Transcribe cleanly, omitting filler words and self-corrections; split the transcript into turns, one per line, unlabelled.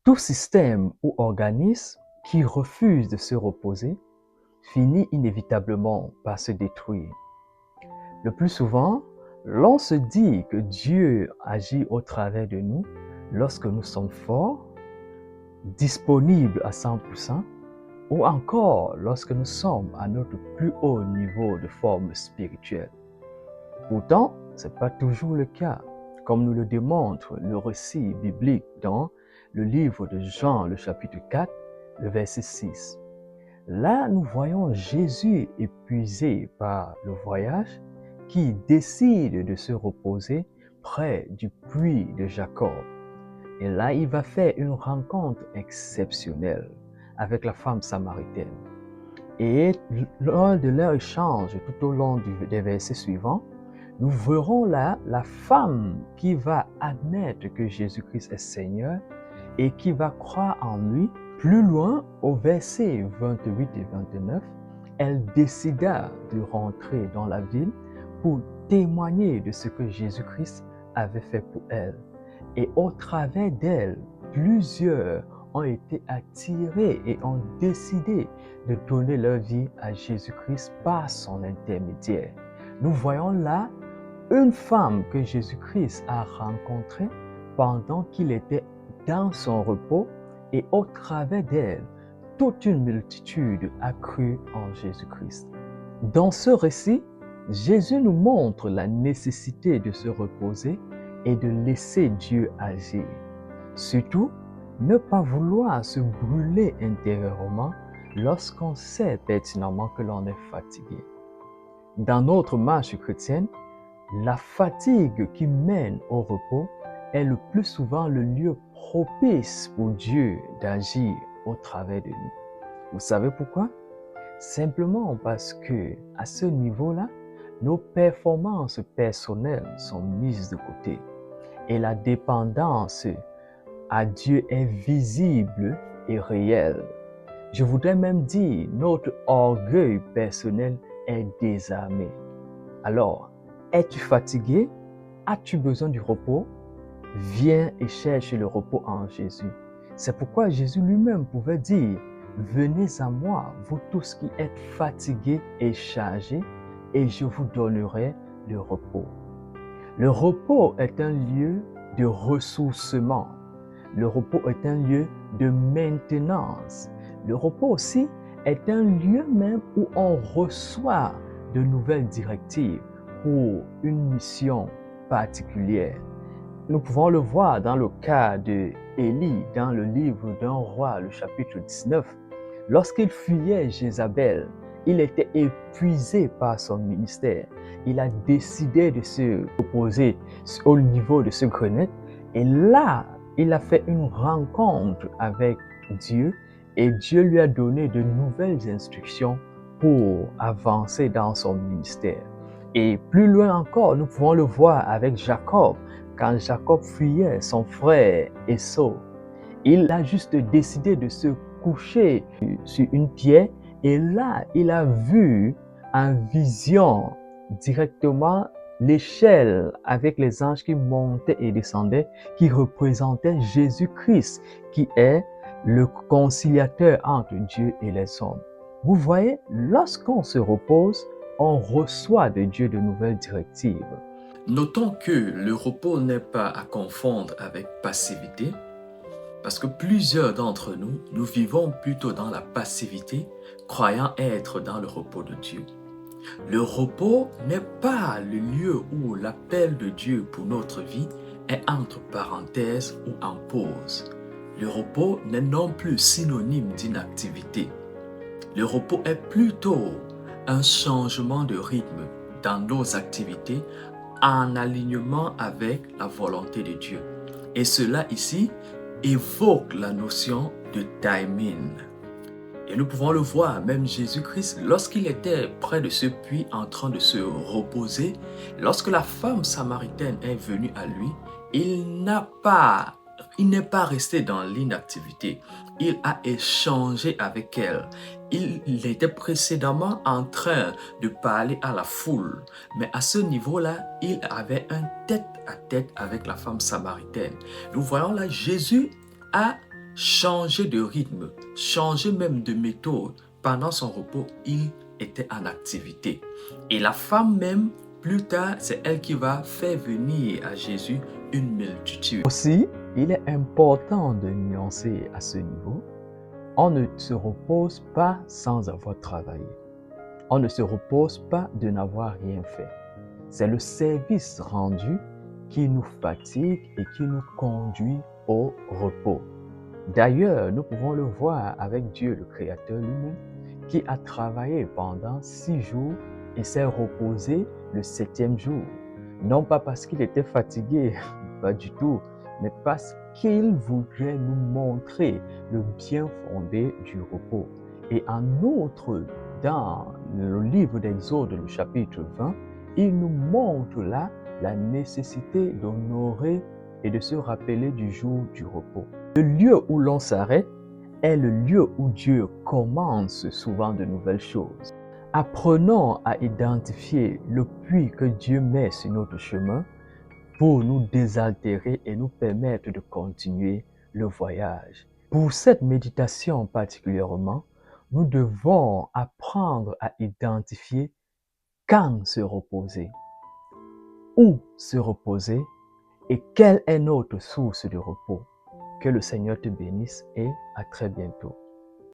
Tout système ou organisme qui refuse de se reposer finit inévitablement par se détruire. Le plus souvent, l'on se dit que Dieu agit au travers de nous lorsque nous sommes forts, disponibles à 100%, ou encore lorsque nous sommes à notre plus haut niveau de forme spirituelle. Pourtant, ce n'est pas toujours le cas, comme nous le démontre le récit biblique dans le livre de Jean, le chapitre 4, le verset 6. Là, nous voyons Jésus épuisé par le voyage qui décide de se reposer près du puits de Jacob. Et là, il va faire une rencontre exceptionnelle avec la femme samaritaine. Et lors de leur échange tout au long des versets suivants, nous verrons là la femme qui va admettre que Jésus-Christ est Seigneur et qui va croire en lui. Plus loin, au verset 28 et 29, elle décida de rentrer dans la ville pour témoigner de ce que Jésus-Christ avait fait pour elle. Et au travers d'elle, plusieurs ont été attirés et ont décidé de donner leur vie à Jésus-Christ par son intermédiaire. Nous voyons là une femme que Jésus-Christ a rencontrée pendant qu'il était dans son repos et au travers d'elle, toute une multitude a cru en Jésus-Christ. Dans ce récit, Jésus nous montre la nécessité de se reposer et de laisser Dieu agir. Surtout, ne pas vouloir se brûler intérieurement lorsqu'on sait pertinemment que l'on est fatigué. Dans notre marche chrétienne, la fatigue qui mène au repos est le plus souvent le lieu propice pour Dieu d'agir au travers de nous. Vous savez pourquoi? Simplement parce que à ce niveau-là, nos performances personnelles sont mises de côté et la dépendance à Dieu est visible et réelle. Je voudrais même dire, notre orgueil personnel est désarmé. Alors, es-tu fatigué? As-tu besoin du repos? Viens et cherche le repos en Jésus. C'est pourquoi Jésus lui-même pouvait dire, venez à moi, vous tous qui êtes fatigués et chargés, et je vous donnerai le repos. Le repos est un lieu de ressourcement. Le repos est un lieu de maintenance. Le repos aussi est un lieu même où on reçoit de nouvelles directives pour une mission particulière. Nous pouvons le voir dans le cas de Élie, dans le livre d'un roi, le chapitre 19. Lorsqu'il fuyait Jézabel, il était épuisé par son ministère. Il a décidé de se reposer au niveau de ce grenade. Et là, il a fait une rencontre avec Dieu et Dieu lui a donné de nouvelles instructions pour avancer dans son ministère. Et plus loin encore, nous pouvons le voir avec Jacob. Quand Jacob fuyait son frère Esau, il a juste décidé de se coucher sur une pierre et là, il a vu en vision directement l'échelle avec les anges qui montaient et descendaient, qui représentaient Jésus-Christ, qui est le conciliateur entre Dieu et les hommes. Vous voyez, lorsqu'on se repose, on reçoit de Dieu de nouvelles directives.
Notons que le repos n'est pas à confondre avec passivité, parce que plusieurs d'entre nous, nous vivons plutôt dans la passivité, croyant être dans le repos de Dieu. Le repos n'est pas le lieu où l'appel de Dieu pour notre vie est entre parenthèses ou en pause. Le repos n'est non plus synonyme d'inactivité. Le repos est plutôt un changement de rythme dans nos activités en alignement avec la volonté de Dieu. Et cela ici évoque la notion de timing. Et nous pouvons le voir, même Jésus-Christ, lorsqu'il était près de ce puits en train de se reposer, lorsque la femme samaritaine est venue à lui, il n'est pas resté dans l'inactivité. Il a échangé avec elle. Il était précédemment en train de parler à la foule. Mais à ce niveau-là, il avait un tête-à-tête avec la femme samaritaine. Nous voyons là, Jésus a changer de rythme, changer même de méthode. Pendant son repos, il était en activité. Et la femme même, plus tard, c'est elle qui va faire venir à Jésus une multitude.
Aussi, il est important de nuancer à ce niveau. On ne se repose pas sans avoir travaillé. On ne se repose pas de n'avoir rien fait. C'est le service rendu qui nous fatigue et qui nous conduit au repos. D'ailleurs, nous pouvons le voir avec Dieu, le Créateur lui-même, qui a travaillé pendant 6 jours et s'est reposé le 7e jour. Non pas parce qu'il était fatigué, pas du tout, mais parce qu'il voudrait nous montrer le bien fondé du repos. Et en outre, dans le livre d'Exode, le chapitre 20, il nous montre là la nécessité d'honorer et de se rappeler du jour du repos. Le lieu où l'on s'arrête est le lieu où Dieu commence souvent de nouvelles choses. Apprenons à identifier le puits que Dieu met sur notre chemin pour nous désaltérer et nous permettre de continuer le voyage. Pour cette méditation particulièrement, nous devons apprendre à identifier quand se reposer, où se reposer et quelle est notre source de repos. Que le Seigneur te bénisse et à très bientôt.